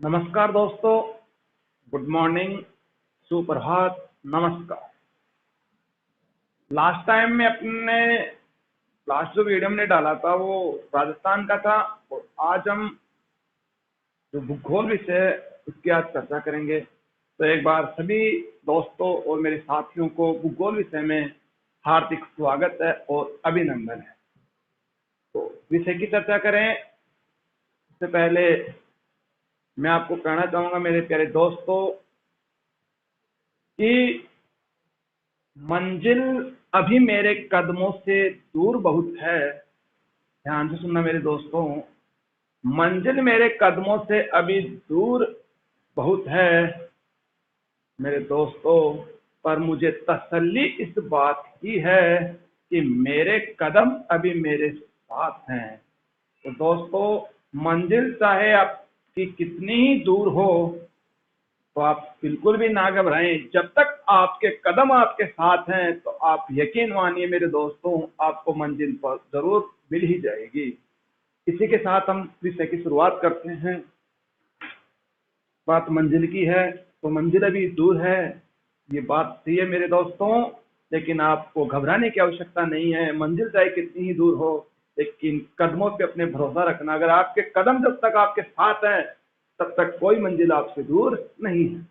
नमस्कार दोस्तों, good morning, सुप्रभात, नमस्कार। लास्ट टाइम में अपने लास्ट जो वीडियो हमने डाला था वो राजस्थान का था और आज हम जो भूगोल विषय है उसकी आज चर्चा करेंगे। तो एक बार सभी दोस्तों और मेरे साथियों को भूगोल विषय में हार्दिक स्वागत है और अभिनंदन है। तो विषय की चर्चा करें इससे पहले मैं आपको कहना चाहूंगा मेरे प्यारे दोस्तों कि मंजिल अभी मेरे कदमों से दूर बहुत है। ध्यान से सुनना मेरे दोस्तों, मंजिल मेरे कदमों से अभी दूर बहुत है मेरे दोस्तों, पर मुझे तसल्ली इस बात की है कि मेरे कदम अभी मेरे साथ हैं। तो दोस्तों, मंजिल चाहे आपकी कितनी ही दूर हो तो आप बिल्कुल भी ना घबराएं। जब तक आपके कदम आपके साथ हैं तो आप यकीन मानिए मेरे दोस्तों, आपको मंजिल पर जरूर मिल ही जाएगी। इसी के साथ हम विषय की शुरुआत करते हैं। बात मंजिल की है तो मंजिल अभी दूर है, ये बात सही है मेरे दोस्तों, लेकिन आपको घबराने की आवश्यकता नहीं है। मंजिल चाहे कितनी ही दूर हो लेकिन कदमों पे अपने भरोसा रखना। अगर आपके कदम जब तक आपके साथ हैं तब तक कोई मंजिल आपसे दूर नहीं है।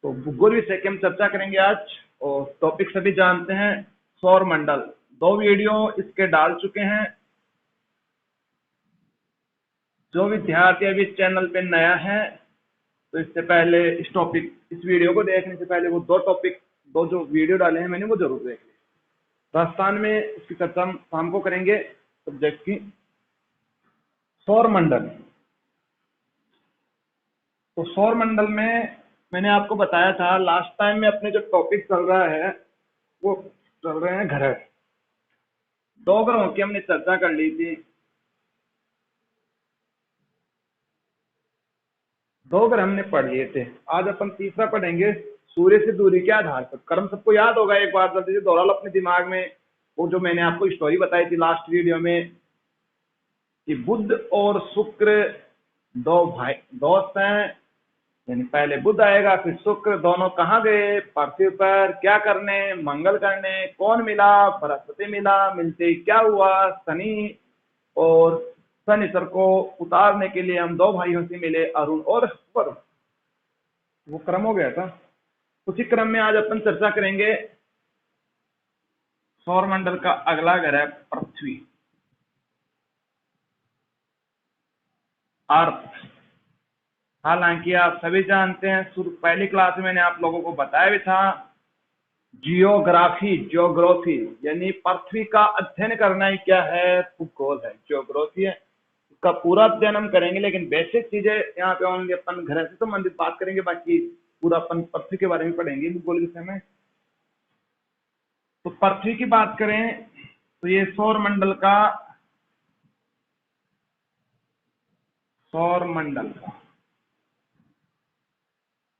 तो भूगोल विषय की हम चर्चा करेंगे आज और टॉपिक सभी जानते हैं, सौर मंडल। 2 वीडियो इसके डाल चुके हैं। जो विद्यार्थी अभी इस चैनल पे नया है तो इससे पहले इस वीडियो को देखने से पहले वो दो जो वीडियो डाले हैं मैंने वो जरूर देख लें। राजस्थान में इसकी चर्चा हम शाम को करेंगे। सब्जेक्ट की सौर मंडल। तो सौर मंडल में मैंने आपको बताया था लास्ट टाइम में अपने जो टॉपिक चल रहा है वो चल रहे हैं ग्रह। 2 ग्रहों की हमने चर्चा कर ली थी। 2 ग्रह हमने पढ़ लिए थे। आज अपन तीसरा पढ़ेंगे, सूर्य से दूरी के आधार पर। क्रम सबको याद होगा, एक बार जल्दी से दोहरा लो अपने दिमाग में। वो जो मैंने आपको स्टोरी बताई थी लास्ट वीडियो में कि बुध और शुक्र 2 भाई दोस्त हैं। यानी पहले बुध आएगा फिर शुक्र, दोनों कहाँ गए? पृथ्वी पर। क्या करने? मंगल करने। कौन मिला? बृहस्पति मिला। मिलते ही क्या हुआ? शनि और शनिचर को उतारने के लिए हम 2 भाइयों से मिले, अरुण और वरुण। वो क्रम हो गया था। उसी क्रम में आज अपन चर्चा करेंगे सौरमंडल का अगला ग्रह पृथ्वी, अर्थ। हालांकि आप सभी जानते हैं, पहली क्लास में मैंने आप लोगों को बताया भी था, जियोग्राफी यानी पृथ्वी का अध्ययन करना ही क्या है? भूगोल है, जियोग्राफी है। इसका पूरा अध्ययन हम करेंगे, लेकिन बेसिक चीजें यहाँ पे ओनली अपन ग्रह से संबंधित बात करेंगे, बाकी पूरा अपन पृथ्वी के बारे में पढ़ेंगे भूगोल विषय में। तो पृथ्वी की बात करें तो ये सौर मंडल का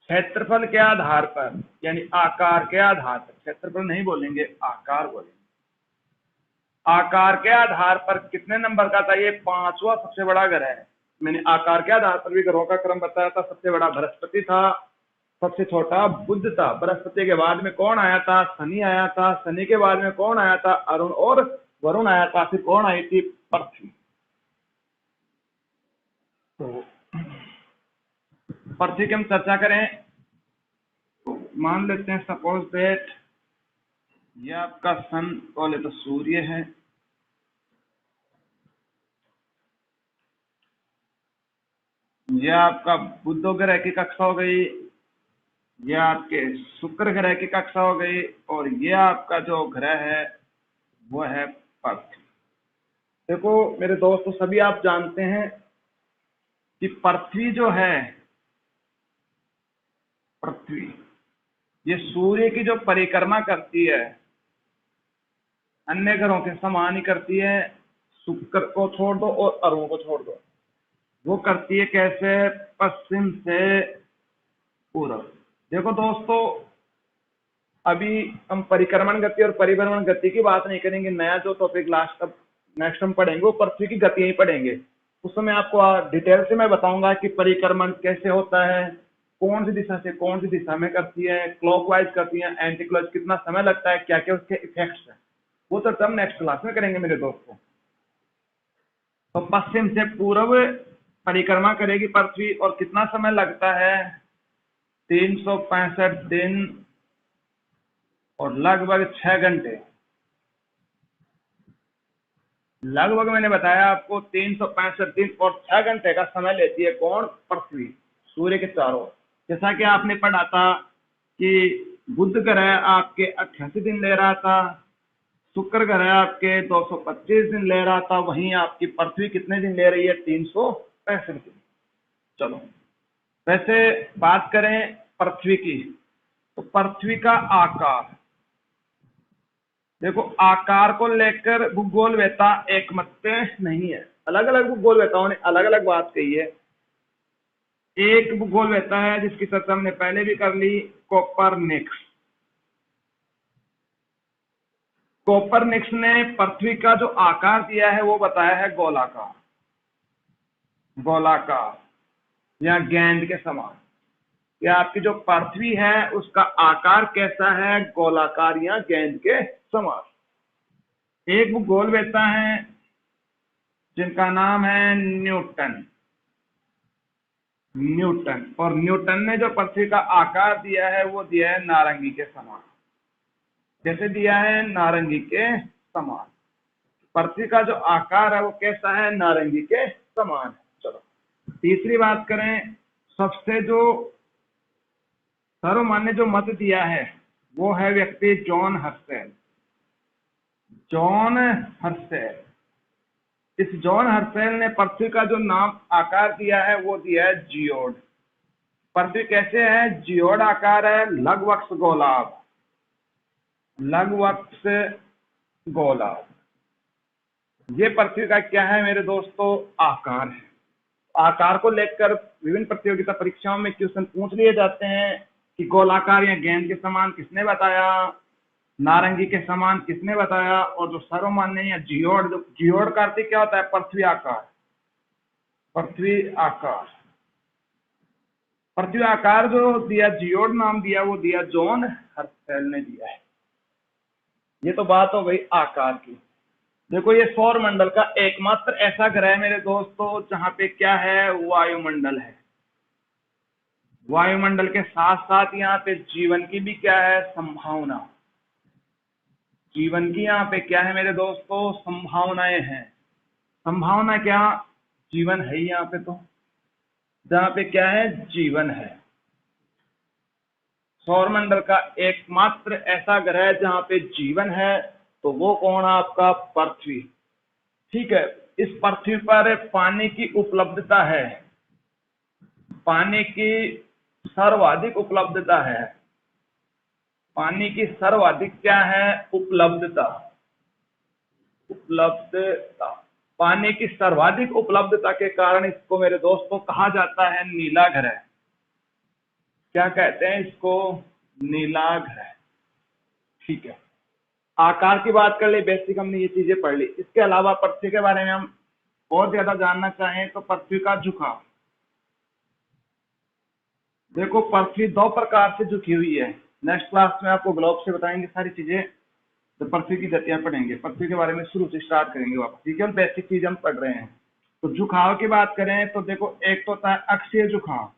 क्षेत्रफल के आधार पर यानी आकार के आधार पर, क्षेत्रफल नहीं बोलेंगे, आकार बोलेंगे। आकार के आधार पर कितने नंबर का था? ये 5वां सबसे बड़ा ग्रह है। मैंने आकार के आधार पर भी ग्रहों का क्रम बताया था। सबसे बड़ा बृहस्पति था, सबसे छोटा बुध था। बृहस्पति के बाद में कौन आया था? शनि आया था। शनि के बाद में कौन आया था? अरुण और वरुण आया था। फिर कौन आई थी? पृथ्वी। तो पृथ्वी की हम चर्चा करें तो मान लेते हैं सपोज दैट ये आपका सन बोले तो सूर्य है, ये आपका बुध ग्रह की कक्षा हो गई, ये आपके शुक्र ग्रह की कक्षा हो गई, और ये आपका जो ग्रह है वो है पृथ्वी। देखो मेरे दोस्तों, सभी आप जानते हैं कि पृथ्वी जो है, पृथ्वी ये सूर्य की जो परिक्रमा करती है, अन्य ग्रहों के समान ही करती है। शुक्र को छोड़ दो और अरुण को छोड़ दो। वो करती है कैसे? पश्चिम से पूर्व। देखो दोस्तों, अभी हम परिक्रमण गति और परिभ्रमण गति की बात नहीं करेंगे। नया जो टॉपिक नेक्स्ट हम पढ़ेंगे वो पृथ्वी की गति ही पढ़ेंगे। उस समय आपको डिटेल से मैं बताऊंगा कि परिक्रमण कैसे होता है, कौन सी दिशा से कौन सी दिशा में करती है, क्लॉकवाइज करती है, एंटी क्लॉक, कितना समय लगता है, क्या क्या उसके इफेक्ट्स हैं, वो तो हम नेक्स्ट क्लास में करेंगे मेरे दोस्तों। तो पश्चिम से पूर्व परिक्रमा करेगी पृथ्वी और कितना समय लगता है, 365 दिन और लगभग 6 घंटे। लगभग मैंने बताया आपको 365 दिन और 6 घंटे का समय लेती है कौन, पृथ्वी, सूर्य के चारों। जैसा कि आपने पढ़ा था कि बुध ग्रह आपके 88 दिन ले रहा था, शुक्र ग्रह आपके 225 दिन ले रहा था, वहीं आपकी पृथ्वी कितने दिन ले रही है, 365 दिन। चलो वैसे बात करें पृथ्वी की, तो पृथ्वी का आकार देखो, आकार को लेकर भूगोलवेत्ता एकमत नहीं है, अलग अलग भूगोलवेत्ताओं ने अलग अलग बात कही है। एक भूगोलवेत्ता है जिसकी चर्चा हमने पहले भी कर ली, कोपरनिक्स। कोपरनिक्स ने पृथ्वी का जो आकार दिया है वो बताया है गोलाकार, गोलाकार या गेंद के समान। या आपकी जो पृथ्वी है उसका आकार कैसा है, गोलाकार या गेंद के समान। एक भूगोलवेत्ता है जिनका नाम है न्यूटन। न्यूटन, और न्यूटन ने जो पृथ्वी का आकार दिया है वो दिया है नारंगी के समान। कैसे दिया है, नारंगी के समान। पृथ्वी का जो आकार है वो कैसा है, नारंगी के समान है। चलो तीसरी बात करें, सबसे जो सर्वमान्य जो मत दिया है वो है व्यक्ति जॉन हर्शेल। जॉन हर्शेल, इस जॉन हर्शेल ने पृथ्वी का जो नाम आकार दिया है वो दिया है जियोड। पृथ्वी कैसे है, जियोड आकार है, लघुवक्ष गोलाभ, लघुवक्ष गोलाभ। ये पृथ्वी का क्या है मेरे दोस्तों, आकार है। आकार को लेकर विभिन्न प्रतियोगिता परीक्षाओं में क्वेश्चन पूछ लिए जाते हैं कि गोलाकार या गेंद के समान किसने बताया, नारंगी के समान किसने बताया, और जो सर्वमान्य या जियोड, जो जियोड का अर्थ क्या होता है, पृथ्वी आकार। पृथ्वी आकार, पृथ्वी आकार जो दिया, जियोड नाम दिया, वो दिया जॉन हर्शेल ने दिया है। ये तो बात हो गई आकार की। देखो ये सौर मंडल का एकमात्र ऐसा ग्रह है मेरे दोस्तों जहां पे क्या है, वायुमंडल है। वायुमंडल के साथ साथ यहाँ पे जीवन की भी क्या है, संभावना। जीवन की यहाँ पे क्या है मेरे दोस्तों, संभावनाएं हैं। संभावना क्या, जीवन है यहाँ पे, तो जहाँ पे क्या है, जीवन है। सौरमंडल का एकमात्र ऐसा ग्रह जहाँ पे जीवन है तो वो कौन है, आपका पृथ्वी। ठीक है, इस पृथ्वी पर पानी की उपलब्धता है, पानी की सर्वाधिक उपलब्धता है। पानी की सर्वाधिक क्या है, उपलब्धता। उपलब्धता, पानी की सर्वाधिक उपलब्धता के कारण इसको मेरे दोस्तों कहा जाता है नीला ग्रह। क्या कहते हैं इसको, नीला ग्रह। ठीक है, आकार की बात कर ले, बेसिक हमने ये चीजें पढ़ ली। इसके अलावा पृथ्वी के बारे में हम और ज्यादा जानना चाहें तो पृथ्वी का झुकाव। देखो पृथ्वी दो प्रकार से झुकी हुई है। नेक्स्ट क्लास में आपको ग्लोब से बताएंगे सारी चीजें, तो पृथ्वी की गतियां पढ़ेंगे, पृथ्वी के बारे में शुरू से स्टार्ट करेंगे वापस। ठीक है, और बेसिक चीज हम पढ़ रहे हैं। तो झुकाव की बात करें तो देखो, एक तो होता है अक्षीय झुकाव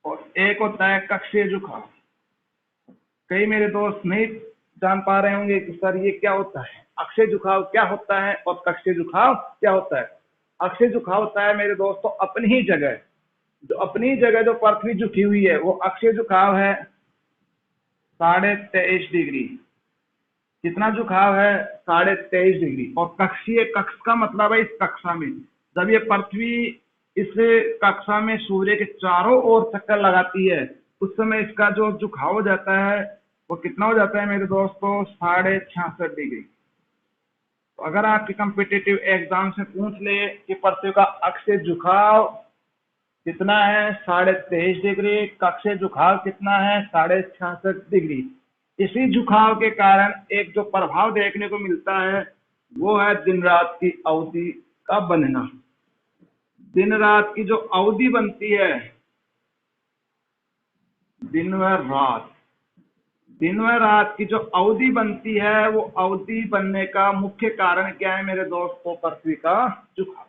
और एक होता है कक्षीय झुकाव। कई मेरे दोस्त नहीं जान पा रहे होंगे कि सर ये क्या होता है, अक्षीय झुकाव क्या होता है और कक्षीय झुकाव क्या होता है। अक्षीय झुकाव होता है मेरे दोस्तों अपनी ही जगह, जो अपनी जगह जो पृथ्वी झुकी हुई है वो अक्षीय झुकाव है 23.5 डिग्री। कितना झुकाव है, 23.5 डिग्री। और कक्षीय, कक्ष का मतलब है इस कक्षा में, जब ये पृथ्वी इस कक्षा में सूर्य के चारों ओर चक्कर लगाती है उस समय इसका जो झुकाव हो जाता है वो कितना हो जाता है मेरे दोस्तों, 66.5 डिग्री। तो अगर आपके कॉम्पिटिटिव एग्जाम से पूछ ले कि पृथ्वी का अक्षीय झुकाव कितना है, 23.5 डिग्री, कक्षीय झुकाव कितना है, 66.5 डिग्री। इसी झुकाव के कारण एक जो प्रभाव देखने को मिलता है वो है दिन रात की अवधि का बनना। दिन रात की जो अवधि बनती है, दिन व रात, दिन व रात की जो अवधि बनती है, वो अवधि बनने का मुख्य कारण क्या है मेरे दोस्तों? पृथ्वी का झुकाव।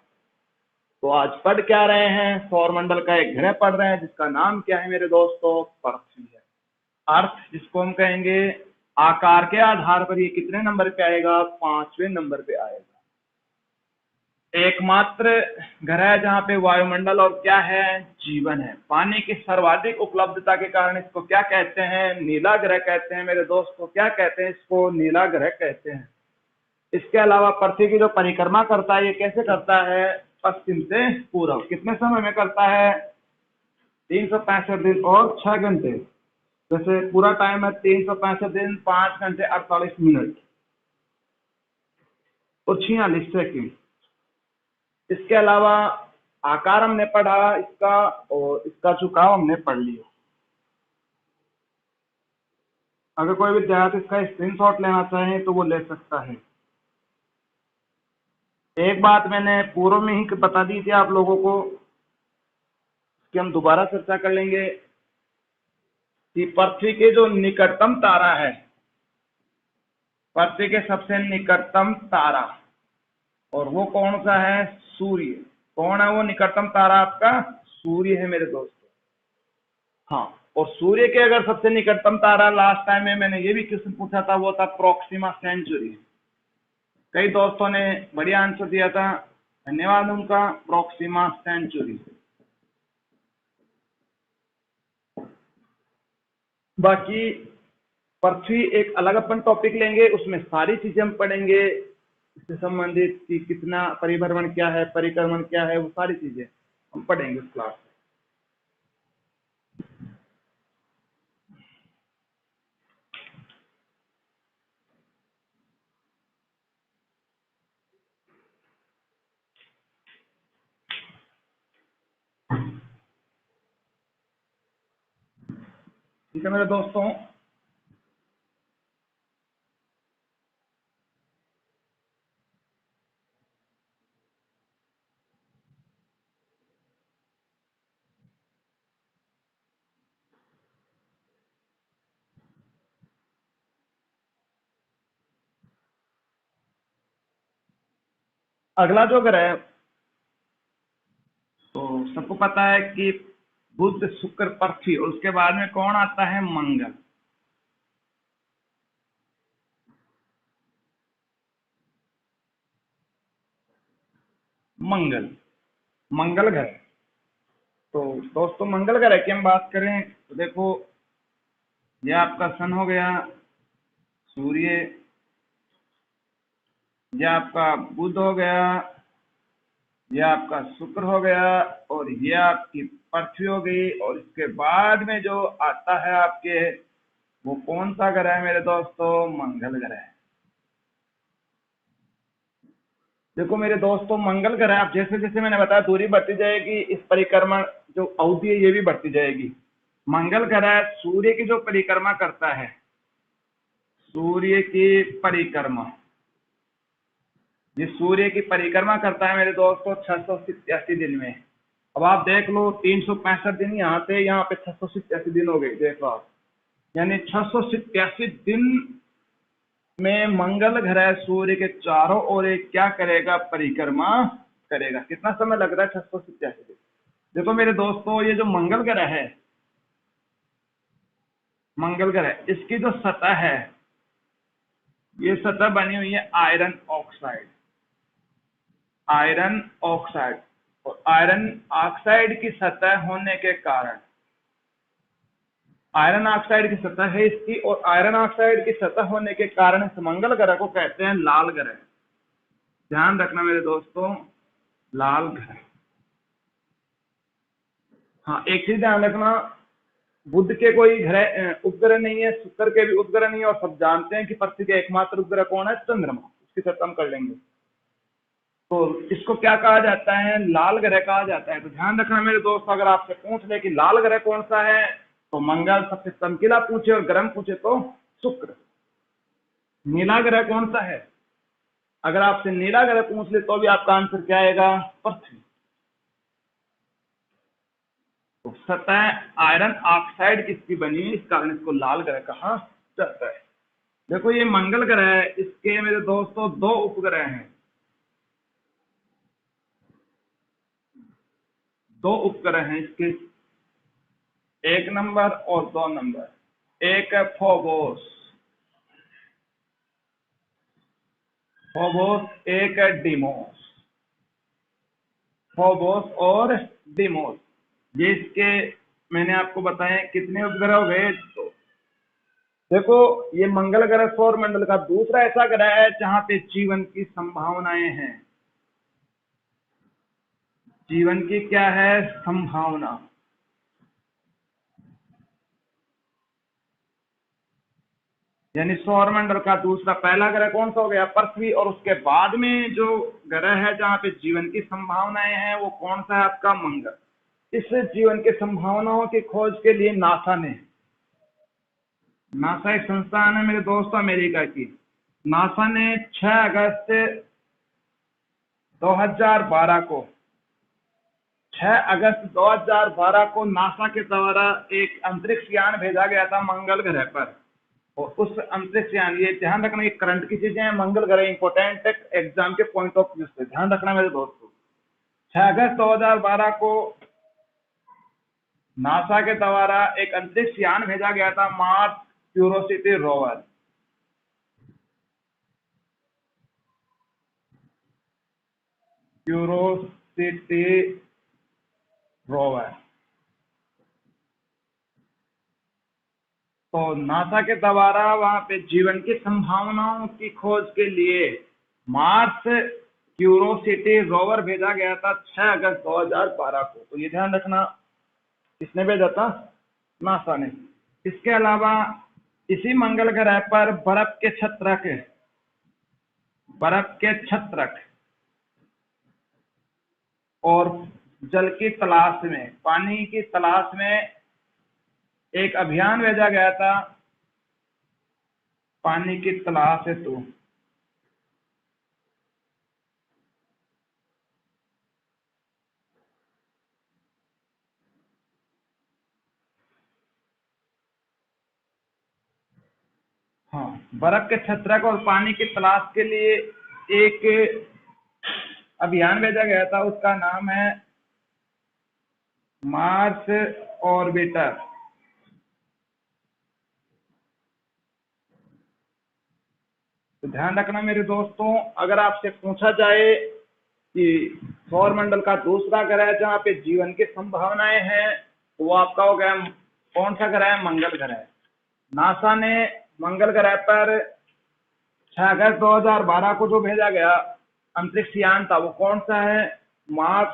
तो आज पढ़ क्या रहे हैं? सौरमंडल का एक ग्रह पढ़ रहे हैं जिसका नाम क्या है मेरे दोस्तों? पृथ्वी है। अर्थ जिसको हम कहेंगे, आकार के आधार पर ये कितने नंबर पे आएगा? 5वें नंबर पे आएगा। एकमात्र ग्रह जहां पे वायुमंडल और क्या है? जीवन है। पानी की सर्वाधिक उपलब्धता के कारण इसको क्या कहते हैं? नीला ग्रह कहते हैं मेरे दोस्तों। क्या कहते हैं इसको? नीला ग्रह कहते हैं। इसके अलावा पृथ्वी की जो परिक्रमा करता है, ये कैसे करता है? पश्चिम से पूर्व। कितने समय में करता है? 365 दिन और 6 घंटे। जैसे पूरा टाइम है 365 दिन 5 घंटे 48 मिनट और 46 सेकेंड। इसके अलावा आकार हमने पढ़ा इसका, और इसका झुकाव हमने पढ़ लिया। अगर कोई विद्यार्थी इसका स्क्रीनशॉट लेना चाहे तो वो ले सकता है। एक बात मैंने पूर्व में ही बता दी थी आप लोगों को, कि हम दोबारा चर्चा कर लेंगे, कि पृथ्वी के जो निकटतम तारा है, पृथ्वी के सबसे निकटतम तारा, और वो कौन सा है? सूर्य। कौन है वो निकटतम तारा? आपका सूर्य है मेरे दोस्तों। हाँ, और सूर्य के अगर सबसे निकटतम तारा, लास्ट टाइम में मैंने ये भी क्वेश्चन पूछा था, वो था प्रोक्सिमा सेंचुरी। कई दोस्तों ने बढ़िया आंसर दिया था, धन्यवाद उनका। Proxima Centauri. बाकी पृथ्वी एक अलग अपन टॉपिक लेंगे, उसमें सारी चीजें हम पढ़ेंगे इससे संबंधित, कि कितना परिभ्रमण क्या है, परिक्रमण क्या है, वो सारी चीजें हम पढ़ेंगे इस क्लास में। ठीक है मेरे दोस्तों। अगला जो ग्रह है, तो सबको पता है कि बुध, शुक्र, पृथ्वी, और उसके बाद में कौन आता है? मंगल। मंगल, मंगल ग्रह। तो दोस्तों मंगल ग्रह की हम बात करें तो देखो, ये आपका सन हो गया, सूर्य, ये आपका बुध हो गया, ये आपका शुक्र हो गया, और ये आपकी पृथ्वी हो गई। और इसके बाद में जो आता है आपके, वो कौन सा ग्रह है मेरे दोस्तों? मंगल ग्रह। देखो मेरे दोस्तों, मंगल ग्रह, आप जैसे जैसे मैंने बताया दूरी बढ़ती जाएगी, इस परिक्रमण जो अवधि है ये भी बढ़ती जाएगी। मंगल ग्रह सूर्य की जो परिक्रमा करता है, सूर्य की परिक्रमा, ये सूर्य की परिक्रमा करता है मेरे दोस्तों 687 दिन में। अब आप देख लो, 365 दिन यहाँ थे, यहाँ पे 687 दिन हो गए, देख लो आप। यानी 687 दिन में मंगल ग्रह सूर्य के चारों ओर एक क्या करेगा? परिक्रमा करेगा। कितना समय लग रहा है? 687 दिन। देखो मेरे दोस्तों, ये जो मंगल ग्रह है, मंगल ग्रह, इसकी जो सतह है, ये सतह बनी हुई है आयरन ऑक्साइड, आयरन ऑक्साइड। और आयरन ऑक्साइड की सतह होने के कारण, आयरन ऑक्साइड की सतह है इसकी, और आयरन ऑक्साइड की सतह होने के कारण इस मंगल ग्रह को कहते हैं लाल ग्रह। ध्यान रखना मेरे दोस्तों, लाल ग्रह। हाँ, एक चीज ध्यान रखना, बुध के कोई ग्रह उपग्रह नहीं है, शुक्र के भी उपग्रह नहीं है, और सब जानते हैं कि पृथ्वी के एकमात्र उपग्रह कौन है? चंद्रमा। उसकी चर्चा हम कर लेंगे। तो इसको क्या कहा जाता है? लाल ग्रह कहा जाता है। तो ध्यान रखना मेरे दोस्त, अगर आपसे पूछ ले कि लाल ग्रह कौन सा है, तो मंगल। सबसे चमकीला पूछे और गर्म पूछे तो शुक्र। नीला ग्रह कौन सा है? अगर आपसे नीला ग्रह पूछ ले तो भी आपका आंसर क्या आएगा? पृथ्वी। तो सतह आयरन ऑक्साइड किसकी बनी है, इस कारण इसको लाल ग्रह कहा जाता है। देखो ये मंगल ग्रह है, इसके मेरे दोस्तों 2 उपग्रह हैं, 2 उपग्रह हैं इसके, 1 नंबर और 2 नंबर। एक है फोबोस, एक है डिमोस। फोबोस और डिमोस, ये इसके मैंने आपको बताया कितने उपग्रह हो गए। तो देखो ये मंगल ग्रह सौर मंडल का दूसरा ऐसा ग्रह है जहां पे जीवन की संभावनाएं हैं। जीवन की क्या है, संभावना। यानी सौरमंडल का दूसरा, पहला ग्रह कौन सा हो गया, पृथ्वी, और उसके बाद में जो ग्रह है जहां पे जीवन की संभावनाएं हैं वो कौन सा है, आपका मंगल। इस जीवन की संभावनाओं की खोज के लिए नासा एक संस्थान है मेरे दोस्तों अमेरिका की। नासा ने 6 अगस्त 2012 को 6 अगस्त 2012 को नासा के द्वारा एक अंतरिक्ष यान भेजा गया था मंगल ग्रह पर। और उस अंतरिक्ष यान, ये ध्यान रखना, ये करंट की चीजें हैं, मंगल ग्रह इंपोर्टेंट एग्जाम के पॉइंट ऑफ व्यू से ध्यान रखना मेरे दोस्तों। 6 अगस्त 2012 को नासा के द्वारा एक अंतरिक्ष यान भेजा गया था, Mars curiosity rover. Curiosity rover. तो नासा के द्वारा वहां पे जीवन की संभावनाओं की खोज के लिए मार्स क्यूरोसिटी रोवर भेजा गया था 6 अगस्त 2012 को। तो ये ध्यान रखना, किसने भेजा था, नासा ने। इसके अलावा इसी मंगल ग्रह पर बर्फ के छत्रक और जल की तलाश में, पानी की तलाश में एक अभियान भेजा गया था, पानी की तलाश हेतु। हाँ, बर्फ के छत्रक और पानी की तलाश के लिए एक अभियान भेजा गया था, उसका नाम है मार्स ऑर्बिटर। तो ध्यान रखना मेरे दोस्तों, अगर आपसे पूछा जाए कि सौर मंडल का दूसरा ग्रह जहाँ पे जीवन की संभावनाएं हैं, तो वो आपका हो गया, कौन सा ग्रह है, मंगल ग्रह। नासा ने मंगल ग्रह पर 6 अगस्त 2012 को जो भेजा गया अंतरिक्ष यान था, वो कौन सा है, मार्स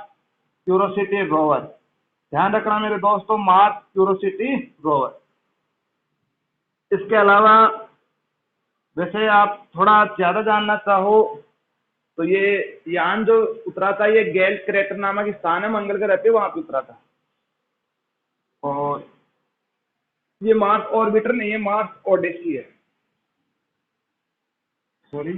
क्यूरोसिटी रोवर। ध्यान रखना मेरे दोस्तों, मार्स क्यूरोसिटी रोवर। इसके अलावा वैसे आप थोड़ा ज्यादा जानना चाहो तो ये यान जो उतरा था, ये गैल क्रेटर नामक स्थान है मंगल ग्रह पे, वहां पे उतरा था। और ये मार्स ऑर्बिटर नहीं है, मार्स ओडेसी है, सॉरी।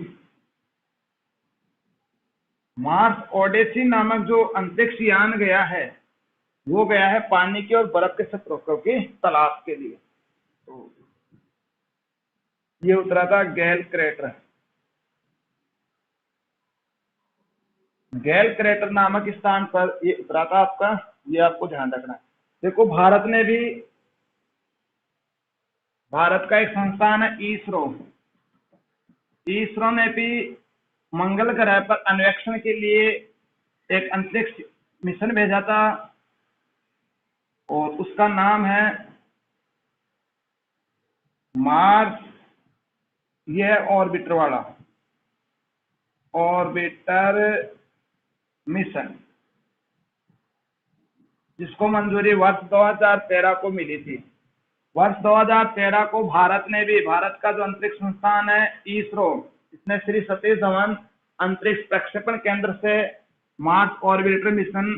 मार्स ओडेसी नामक जो अंतरिक्ष यान गया है, वो गया है पानी की और बर्फ के छत्रों की तलाश के लिए। तो ये उतरा था गैल क्रेटर, गैल क्रेटर नामक स्थान पर ये उतरा था आपका, ये आपको ध्यान रखना है। देखो भारत का एक संस्थान है इसरो। इसरो ने भी मंगल ग्रह पर अन्वेषण के लिए एक अंतरिक्ष मिशन भेजा था, और उसका नाम है मार्स, यह ऑर्बिटर वाला, ऑर्बिटर मिशन, जिसको मंजूरी वर्ष 2013 को मिली थी। वर्ष 2013 को भारत का जो अंतरिक्ष संस्थान है इसरो, इसने श्री सतीश धवन अंतरिक्ष प्रक्षेपण केंद्र से मार्स ऑर्बिटर मिशन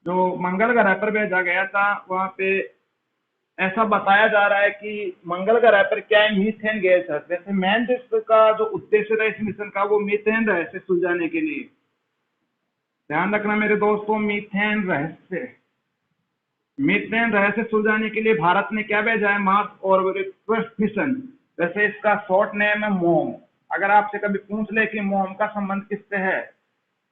जो मंगल ग्रह पर भेजा गया था, वहां पे ऐसा बताया जा रहा है कि मंगल ग्रह पर क्या है, मीथेन गैस है। वैसे मेन का जो उद्देश्य था इस मिशन का, वो मीथेन रहस्य सुलझाने के लिए। ध्यान रखना मेरे दोस्तों, मीथेन रहस्य। मीथेन रहस्य सुलझाने के लिए भारत ने क्या भेजा है? Mars orbiter mission. वैसे इसका शॉर्ट नेम है मोम। अगर आपसे कभी पूछ ले कि मोम का संबंध किससे है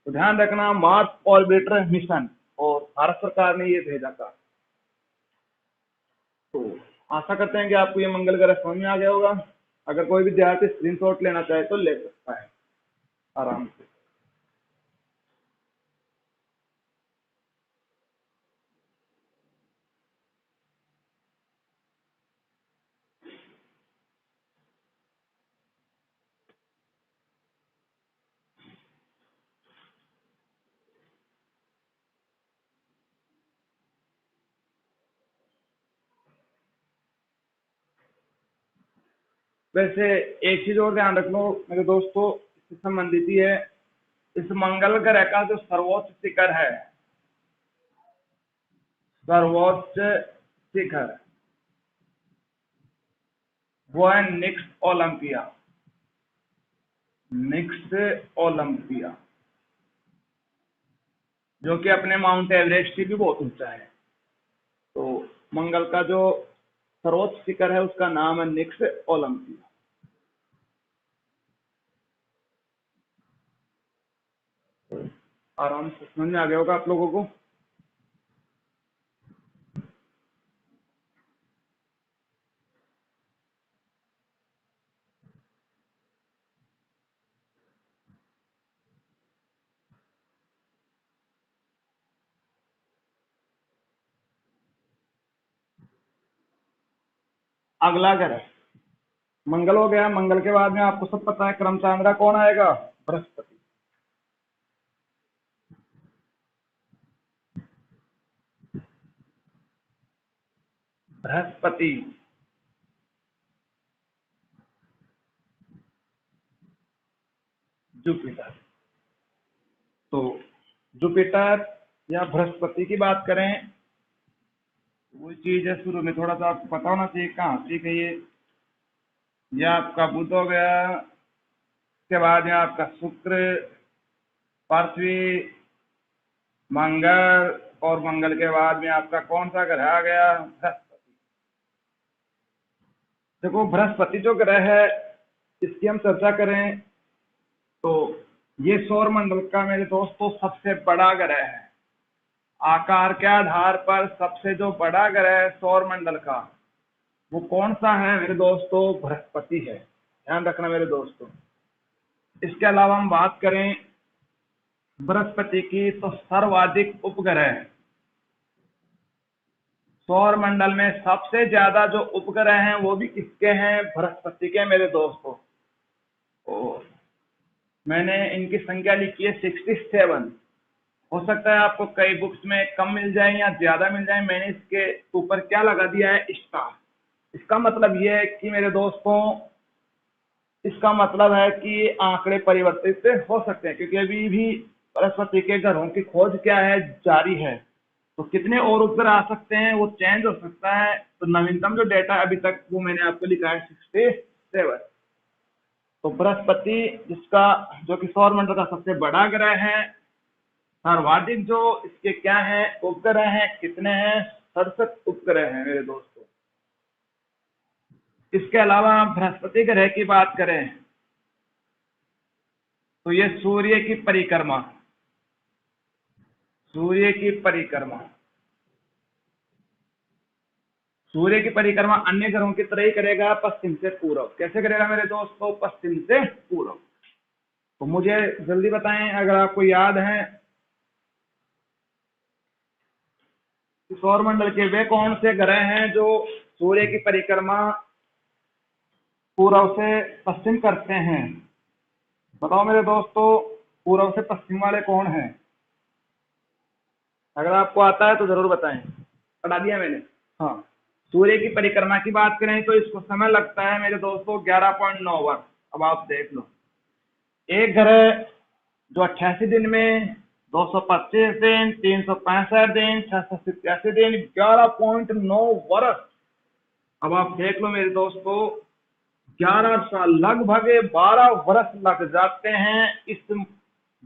तो ध्यान रखना मार्स ऑर्बिटर मिशन, और भारत सरकार ने ये भेजा था। तो आशा करते हैं कि आपको ये मंगल ग्रह समझ में आ गया होगा। अगर कोई विद्यार्थी स्क्रीनशॉट लेना चाहे तो ले सकता है आराम से। वैसे एक चीज और ध्यान रख लो मेरे दोस्तों, इससे संबंधित ही है। इस मंगल ग्रह का जो सर्वोच्च शिखर है, सर्वोच्च शिखर, वो है निक्स ओलंपिया। निक्स ओलंपिया जो कि अपने माउंट एवरेस्ट से भी बहुत ऊंचा है। तो मंगल का जो सर्वोच्च शिखर है उसका नाम है निक्स ओलंपिया। आराम से समझ में आ गया होगा आप लोगों को। अगला ग्रह मंगल हो गया। मंगल के बाद में आपको सब पता है क्रम चांद्रा कौन आएगा? बृहस्पति। बृहस्पति, जुपिटर। तो जुपिटर या बृहस्पति की बात करें, वही चीज है, शुरू में थोड़ा सा आपको पता होना चाहिए कहाँ ठीक है ये आपका बुध हो गया। उसके बाद में आपका शुक्र, पृथ्वी, मंगल, और मंगल के बाद में आपका कौन सा ग्रह आ गया? बृहस्पति। देखो बृहस्पति जो ग्रह है इसकी हम चर्चा करें तो ये सौर मंडल का मेरे दोस्तों सबसे बड़ा ग्रह है। आकार के आधार पर सबसे जो बड़ा ग्रह है सौर मंडल का, वो कौन सा है मेरे दोस्तों? बृहस्पति है। ध्यान रखना मेरे दोस्तों। इसके अलावा हम बात करें बृहस्पति की तो सर्वाधिक उपग्रह, सौर मंडल में सबसे ज्यादा जो उपग्रह हैं वो भी किसके हैं? बृहस्पति के मेरे दोस्तों। और मैंने इनकी संख्या लिखी है 67। हो सकता है आपको कई बुक्स में कम मिल जाए या ज्यादा मिल जाए। मैंने इसके ऊपर क्या लगा दिया है? स्टार। इसका मतलब यह है कि मेरे दोस्तों, इसका मतलब है कि आंकड़े परिवर्तित हो सकते हैं क्योंकि अभी भी बृहस्पति के ग्रहों की खोज क्या है? जारी है। तो कितने और उपग्रह आ सकते हैं वो चेंज हो सकता है। तो नवीनतम जो डेटा अभी तक वो मैंने आपको लिखा है 67। तो बृहस्पति जिसका जो कि सौर मंडल का सबसे बड़ा ग्रह है, सर्वाधिक जो इसके क्या है उपग्रह हैं, कितने हैं? 67 उपग्रह हैं मेरे दोस्तों। इसके अलावा बृहस्पति ग्रह की बात करें तो ये सूर्य की परिक्रमा, सूर्य की परिक्रमा, सूर्य की परिक्रमा अन्य ग्रहों की तरह ही करेगा, पश्चिम से पूर्व। कैसे करेगा मेरे दोस्तों? पश्चिम से पूर्व। तो मुझे जल्दी बताएं अगर आपको याद है कि सौरमंडल के वे कौन से ग्रह हैं जो सूर्य की परिक्रमा पूर्व से पश्चिम करते हैं। बताओ मेरे दोस्तों, पूर्व से पश्चिम वाले कौन हैं? अगर आपको आता है तो जरूर बताएं। पढ़ा दिया मैंने। हाँ, सूर्य की परिक्रमा की बात करें तो इसको समय लगता है मेरे दोस्तों 11.9 वर्ष। अब आप देख लो, एक ग्रह जो 88 दिन में, 225 दिन, 365 दिन, 687 दिन, 11.9 वर्ष। अब आप देख लो मेरे दोस्तों, 11 साल, लगभग 12 वर्ष लग जाते हैं इस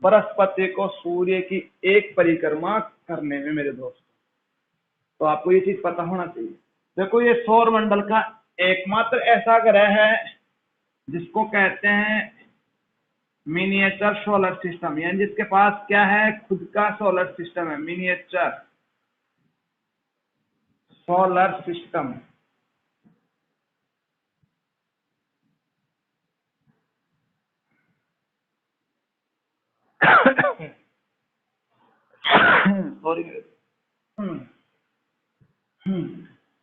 बृहस्पति को सूर्य की एक परिक्रमा करने में मेरे दोस्तों। तो आपको ये चीज पता होना चाहिए। देखो ये सौर मंडल का एकमात्र ऐसा ग्रह है जिसको कहते हैं मिनिएचर सोलर सिस्टम, यानी जिसके पास क्या है, खुद का सोलर सिस्टम है, miniature solar system. Sorry.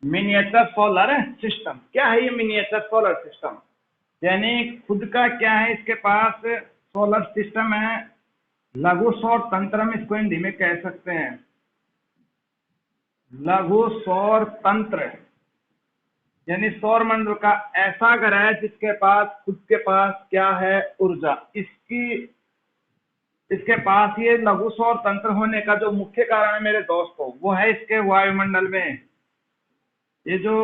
Miniature solar system क्या है ये मिनिएचर सोलर सिस्टम? यानी खुद का क्या है, इसके पास सोलर सिस्टम है, लघु सौर तंत्र में इसको हिंदी में कह सकते हैं, लघु सौर तंत्र। यानी सौर मंडल का ऐसा ग्रह है जिसके पास खुद के पास क्या है, ऊर्जा। इसके पास ये लघु सौर तंत्र होने का जो मुख्य कारण है मेरे दोस्तों, वो है इसके वायुमंडल में, ये जो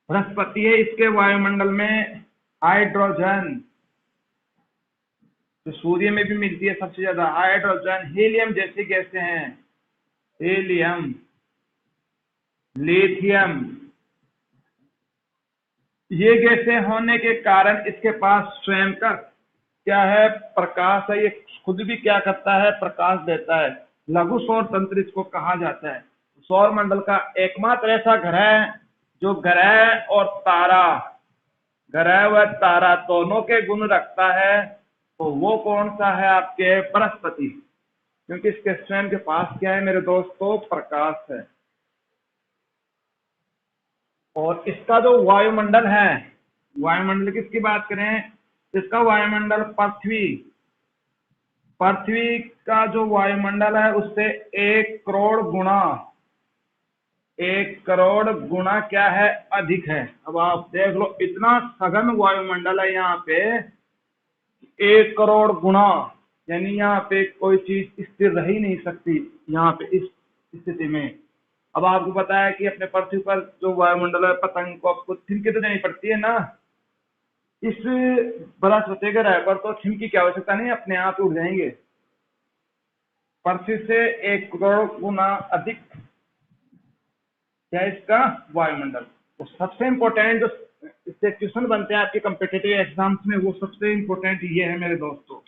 बृहस्पति है इसके वायुमंडल में हाइड्रोजन, जो सूर्य में भी मिलती है सबसे ज्यादा, हाइड्रोजन, हीलियम जैसी गैसें हैं, हीलियम, लिथियम, ये गैसें होने के कारण इसके पास स्वयं का क्या है, प्रकाश है। ये खुद भी क्या करता है, प्रकाश देता है। लघु सौर तंत्र इसको कहा जाता है। सौर मंडल का एकमात्र ऐसा ग्रह जो ग्रह और तारा, ग्रह व तारा दोनों के गुण रखता है, तो वो कौन सा है, आपके बृहस्पति, क्योंकि इसके स्वयं के पास क्या है मेरे दोस्तों, प्रकाश है। और इसका जो वायुमंडल है, वायुमंडल किसकी बात करें, इसका वायुमंडल पृथ्वी का जो वायुमंडल है उससे 1 करोड़ गुना क्या है, अधिक है। अब आप देख लो, इतना सघन वायुमंडल है यहाँ पे, 1 करोड़ गुना, यानी यहाँ पे कोई चीज स्थिर रह ही नहीं सकती यहाँ पे इस स्थिति में। अब आपको पता है कि अपने पृथ्वी पर जो वायुमंडल है, पतंग को आपको थिमकी तो देनी पड़ती है ना, इस बृहस्पति ग्रह पर तो थिमकी की आवश्यकता नहीं, अपने आप उड़ जाएंगे। पृथ्वी से 1 करोड़ गुना अधिक क्या है इसका वायुमंडल। तो सबसे इंपॉर्टेंट जो इससे क्वेश्चन बनते हैं आपके कम्पिटिटिव एग्जाम्स में, वो सबसे इंपॉर्टेंट ये है मेरे दोस्तों,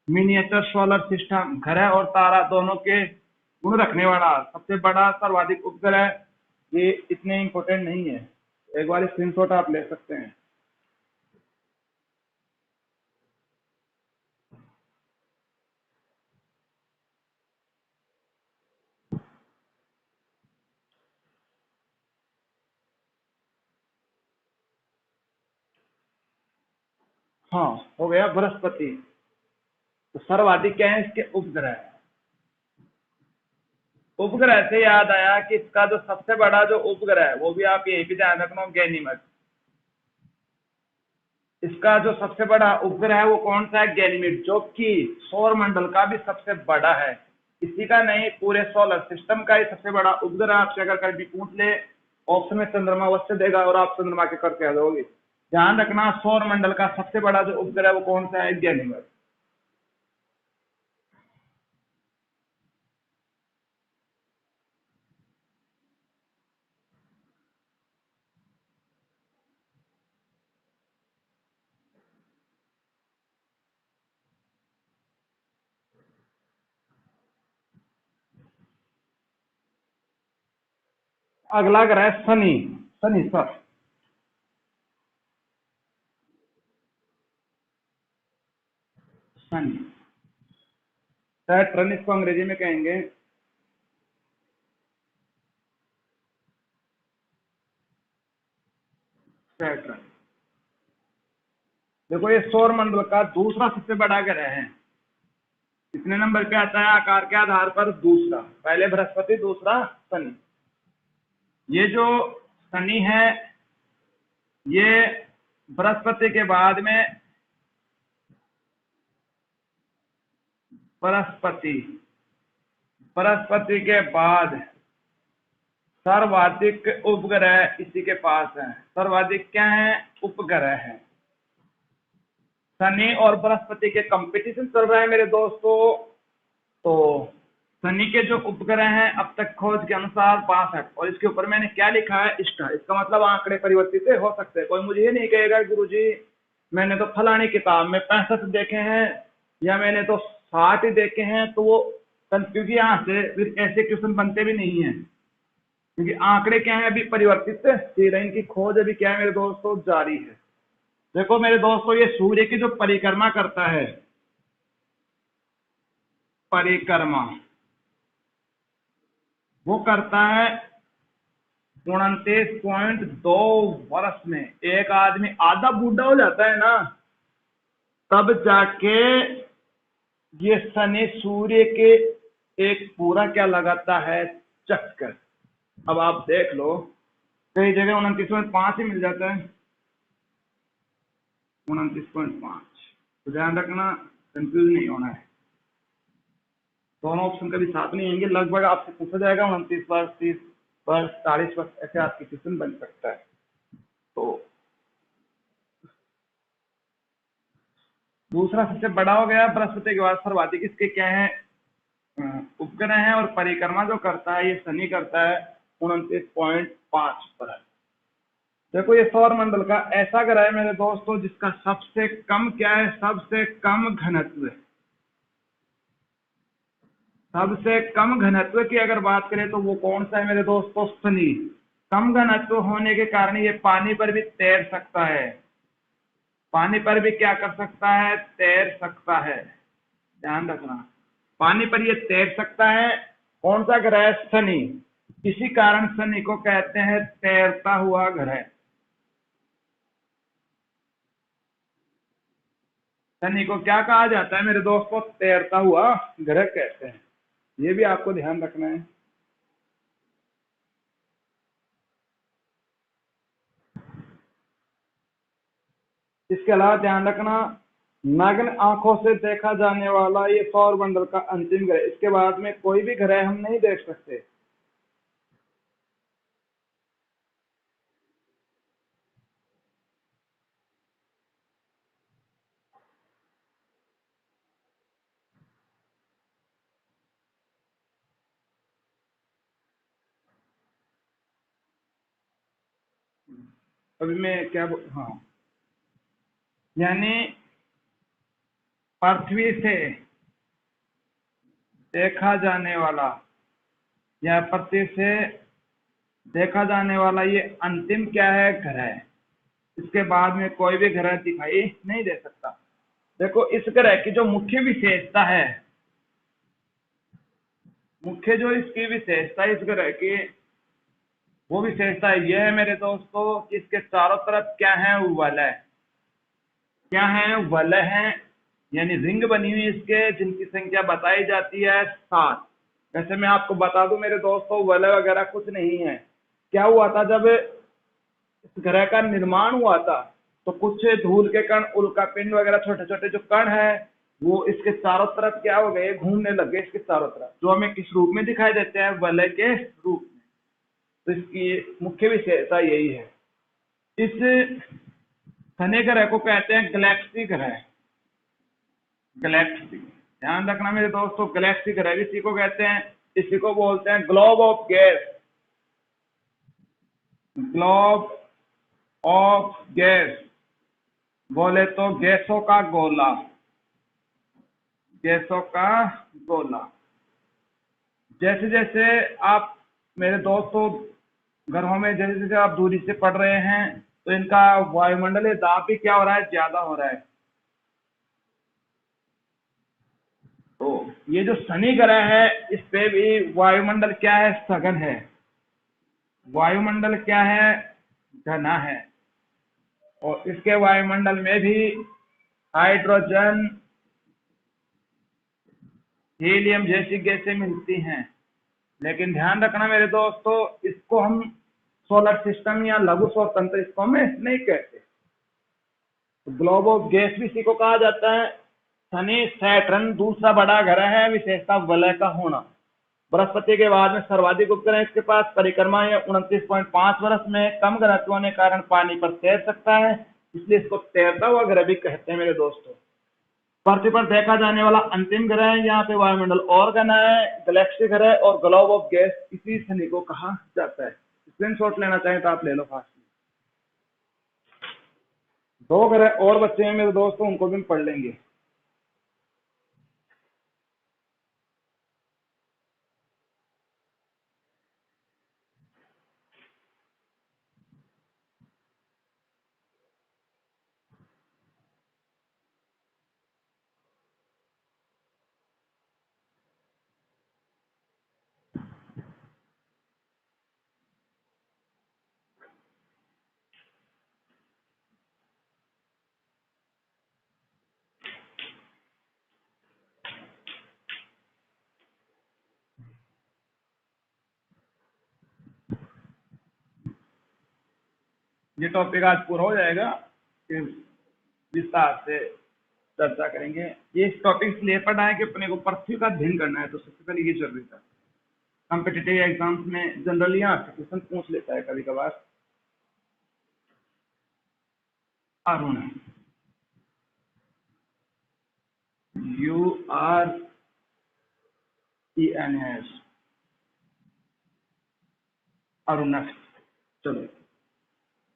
मिनिएचर सोलर सिस्टम, ग्रह और तारा दोनों के गुण रखने वाला सबसे बड़ा सर्वाधिक उपग्रह, ये इतने इंपॉर्टेंट नहीं है, एक बार स्क्रीनशॉट आप ले सकते हैं। हाँ, हो गया बृहस्पति। तो सर्वाधिक क्या है इसके उपग्रह। उपग्रह से याद आया कि इसका जो सबसे बड़ा जो उपग्रह है, वो भी आप यही भी ध्यान रखना, गैनीमेड। इसका जो सबसे बड़ा उपग्रह है वो कौन सा है, गैनीमेड, जो कि सौर मंडल का भी सबसे बड़ा है। इसी का नहीं, पूरे सोलर सिस्टम का ही सबसे बड़ा उपग्रह। आपसे अगर कभी पूछ ले, ऑप्शन में चंद्रमा अवश्य देगा और आप चंद्रमा के कर कह दोगे। ध्यान रखना, सौर मंडल का सबसे बड़ा जो उपग्रह वो कौन सा है, गैनीमेड। अगला ग्रह शनि, शनि सर, शनि, सैटर्न इसको अंग्रेजी में कहेंगे। सैटर्न, देखो ये सौर मंडल का दूसरा सबसे बड़ा ग्रह है। कितने नंबर पे आता है आकार के आधार पर, दूसरा, पहले बृहस्पति, दूसरा शनि। ये जो शनि है, ये बृहस्पति के बाद में, बृहस्पति बृहस्पति के बाद सर्वाधिक उपग्रह इसी के पास है। सर्वाधिक क्या है, उपग्रह है। शनि और बृहस्पति के कंपटीशन चल रहा है मेरे दोस्तों। तो शनि के जो उपग्रह हैं अब तक खोज के अनुसार 62, और इसके ऊपर मैंने क्या लिखा है, इष्टा। इसका मतलब आंकड़े परिवर्तित हो सकते हैं। कोई मुझे ये नहीं कहेगा गुरुजी मैंने तो फलानी किताब में 65 देखे हैं या मैंने तो 60 ही देखे हैं, तो वो क्योंकि यहाँ से फिर ऐसे क्वेश्चन बनते भी नहीं है, क्योंकि आंकड़े क्या है, अभी परिवर्तित सीधा इनकी खोज अभी क्या है मेरे दोस्तों, जारी है। देखो मेरे दोस्तों, ये सूर्य की जो परिक्रमा करता है, परिक्रमा वो करता है 29.2 वर्ष में। एक आदमी आधा बूढ़ा हो जाता है ना, तब जाके ये शनि सूर्य के एक पूरा क्या लगाता है, चक्कर। अब आप देख लो, कई जगह 29.5 ही मिल जाता है, 29.5। तो ध्यान रखना, कंफ्यूज नहीं होना है, दोनों ऑप्शन कभी साथ नहीं आएंगे। लगभग आपसे पूछा जाएगा 29 वर्ष, 30 वर्ष, 40 वर्ष, ऐसे आपकी क्वेश्चन बन सकता है। तो दूसरा सबसे बड़ा हो गया, बृहस्पति के बाद सर्वाधिक इसके क्या है, उपग्रह है, और परिक्रमा जो करता है ये शनि करता है 29.5 पर। देखो ये सौर मंडल का ऐसा ग्रह है मेरे दोस्तों जिसका सबसे कम क्या है, सबसे कम घनत्व। सबसे कम घनत्व की अगर बात करें तो वो कौन सा है मेरे दोस्तों, शनि। कम घनत्व होने के कारण ये पानी पर भी तैर सकता है, पानी पर भी क्या कर सकता है, तैर सकता है। ध्यान रखना, पानी पर ये तैर सकता है। कौन सा ग्रह है, शनि। इसी कारण शनि को कहते हैं तैरता हुआ ग्रह। शनि को क्या कहा जाता है मेरे दोस्तों, तैरता हुआ ग्रह कहते हैं। ये भी आपको ध्यान रखना है। इसके अलावा ध्यान रखना, नग्न आंखों से देखा जाने वाला ये सौर मंडल का अंतिम ग्रह। इसके बाद में कोई भी ग्रह हम नहीं देख सकते। अभी मैं क्या हाँ, यानी पृथ्वी से देखा जाने वाला, या पृथ्वी से देखा जाने वाला ये अंतिम क्या है, ग्रह। इसके बाद में कोई भी ग्रह दिखाई नहीं दे सकता। देखो इस ग्रह की जो मुख्य विशेषता है, मुख्य जो इसकी विशेषता है इस ग्रह की, वो विशेषता यह है मेरे दोस्तों कि इसके चारों तरफ क्या है, वलय। क्या है, वलय है, यानी रिंग बनी हुई इसके, जिनकी संख्या बताई जाती है 7। वैसे मैं आपको बता दूं मेरे दोस्तों, वलय वगैरह कुछ नहीं है। क्या हुआ था, जब इस ग्रह का निर्माण हुआ था तो कुछ धूल के कण, उल्का पिंड वगैरह, छोटे छोटे जो कण है, वो इसके चारों तरफ क्या हो गए, घूमने लग गए इसके चारों तरफ, जो हमें किस रूप में दिखाई देते हैं, वलय के रूप में। तो इसकी मुख्य विशेषता यही है। इस शनि ग्रह को कहते हैं गैलेक्सी ग्रह। गैलेक्सी, ध्यान रखना मेरे दोस्तों, गैलेक्सी ग्रह इसी को कहते हैं, इसी को बोलते हैं globe of gas. Globe of gas, बोले तो गैसों का गोला, गैसों का गोला। जैसे जैसे आप मेरे दोस्तों ग्रहों में जैसे जैसे आप दूरी से पढ़ रहे हैं, तो इनका वायुमंडलीय दाब भी क्या हो रहा है, ज्यादा हो रहा है। तो ये जो शनि ग्रह है, इस पे भी वायुमंडल क्या है, सघन है। वायुमंडल क्या है, घना है। और इसके वायुमंडल में भी हाइड्रोजन, हीलियम जैसी गैसें मिलती हैं। लेकिन ध्यान रखना मेरे दोस्तों, इसको हम सोलर सिस्टम या लघु सौर तंत्र इसको हम नहीं कहते। तो ग्लोब ऑफ गैस भी इसी को कहा जाता है। शनि सैटर्न दूसरा बड़ा ग्रह है, विशेषता वलय का होना। बृहस्पति के बाद में सर्वाधिक उपग्रह इसके पास, परिक्रमा या 29.5 वर्ष में, कम घनत्व होने के कारण पानी पर तैर सकता है, इसलिए इसको तैरता हुआ ग्रह भी कहते हैं मेरे दोस्तों। पृथ्वी पर देखा जाने वाला अंतिम ग्रह है। यहाँ पे वायुमंडल और घना है, गैलेक्सी ग्रह और ग्लोब ऑफ गैस इसी शनि को कहा जाता है। स्क्रीनशॉट लेना चाहें तो आप ले लो फास्ट। दो ग्रह और बच्चे हैं मेरे दोस्तों, उनको भी हम पढ़ लेंगे। ये टॉपिक आज पूरा हो जाएगा, फिर विस्तार से चर्चा करेंगे। ये टॉपिक इसलिए पढ़ा है कि अपने को पृथ्वी का अध्ययन करना है, तो सबसे पहले ये जरूरी था। कॉम्पिटिटिव एग्जाम्स में जनरली यहाँ से क्वेश्चन पूछ लेता है कभी कभार। अरुण, URENS, अरुणस। चलो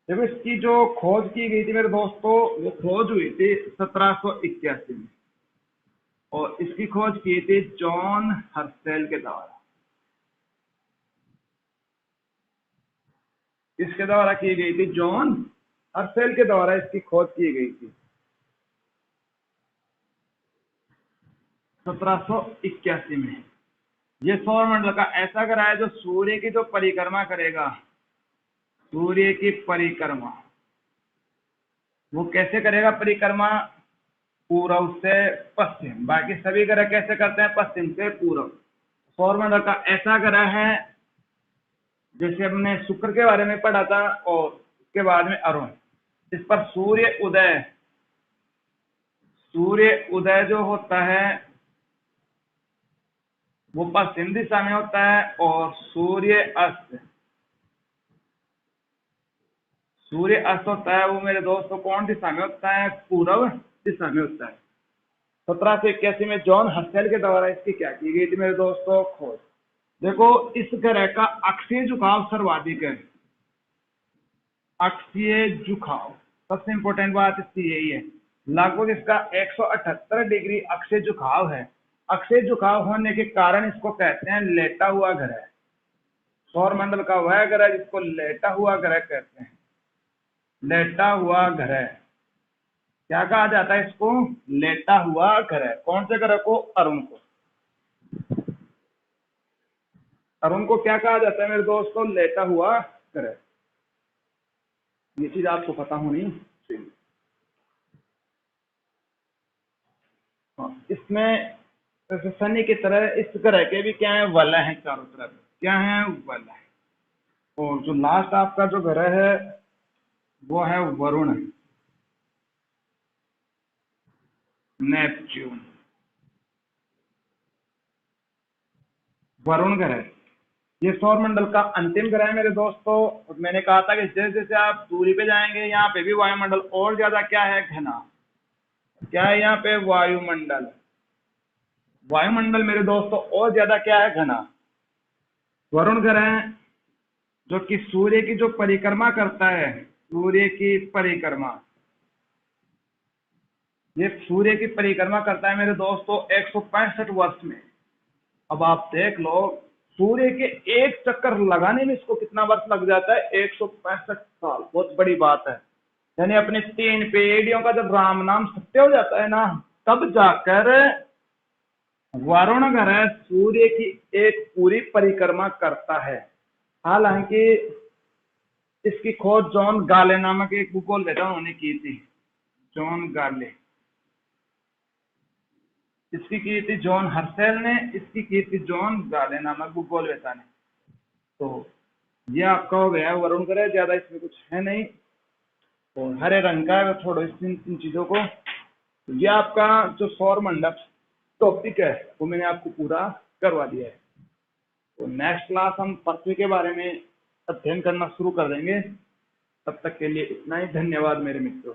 देखो, इसकी जो खोज की गई थी मेरे दोस्तों, वो खोज हुई थी 1781 में, और इसकी खोज की थी जॉन हर्सेल के द्वारा। इसके द्वारा की गई थी, जॉन हर्सेल के द्वारा इसकी खोज की गई थी 1781 में। ये सौरमंडल का ऐसा ग्रह है जो सूर्य की जो परिक्रमा करेगा, सूर्य की परिक्रमा वो कैसे करेगा परिक्रमा? पूर्व से पश्चिम। बाकी सभी ग्रह कैसे करते हैं? पश्चिम से पूर्व। सौरमंडल का ऐसा ग्रह है, जैसे हमने शुक्र के बारे में पढ़ा था, और उसके बाद में अरुण। इस पर सूर्य उदय जो होता है वो पश्चिम दिशा में होता है, और सूर्य अस्त होता है वो मेरे दोस्तों कौन दिशा में होता है? पूर्व दिशा में होता है। 1781 में जॉन हर्सेल के द्वारा इसकी क्या की गई थी मेरे दोस्तों? खोज। देखो, इस ग्रह का अक्षीय झुकाव सर्वाधिक है। अक्षीय झुकाव सबसे इंपॉर्टेंट बात इसकी यही है। लगभग इसका 178 डिग्री अक्षीय झुकाव है। अक्षीय झुकाव होने के कारण इसको कहते हैं लेटा हुआ ग्रह। सौरमंडल का वह ग्रह जिसको लेटा हुआ ग्रह कहते हैं। लेटा हुआ ग्रह क्या कहा जाता है इसको? लेटा हुआ ग्रह। कौन से ग्रह को? अरुण को। अरुण को क्या कहा जाता है मेरे दोस्तों? लेटा हुआ ग्रह। ये चीज आपको पता होनी चाहिए। इसमें शनि की तरह इस ग्रह के भी क्या है? वलय है चारों तरफ। क्या है? वलय। और जो लास्ट आपका जो ग्रह है वो है वरुण, नेपच्यून। वरुण ग्रह ये सौरमंडल का अंतिम ग्रह है मेरे दोस्तों। मैंने कहा था कि जैसे जैसे आप दूरी पे जाएंगे, यहाँ पे भी वायुमंडल और ज्यादा क्या है? घना। क्या है यहाँ पे? वायुमंडल मेरे दोस्तों और ज्यादा क्या है? घना। वरुण ग्रह जो कि सूर्य की जो परिक्रमा करता है, सूर्य की परिक्रमा, ये सूर्य की परिक्रमा करता है मेरे दोस्तों 165 वर्ष में। अब आप देख लो, सूर्य के एक चक्कर लगाने में इसको कितना वर्ष लग जाता है? 165 साल। बहुत बड़ी बात है। यानी अपने 3 पीढ़ियों का जब राम नाम सत्य हो जाता है ना, तब जाकर वरुण ग्रह सूर्य की एक पूरी परिक्रमा करता है। हालांकि इसकी खोज जॉन गाले नामक एक भूगोलवेता उन्होंने की थी। जॉन गाले। इसकी की थी जॉन हर्सेल ने, इसकी की थी जॉन गाले नामक भूगोलवेता ने। तो ये आपका हो गया वरुण ग्रह। ज्यादा इसमें कुछ है नहीं, और हरे रंग का है। छोड़ो इन चीजों को। तो ये आपका जो सौर मंडल टॉपिक है वो मैंने आपको पूरा करवा दिया है। तो नेक्स्ट क्लास हम पृथ्वी के बारे में अध्ययन करना शुरू कर देंगे। तब तक के लिए इतना ही। धन्यवाद मेरे मित्रों।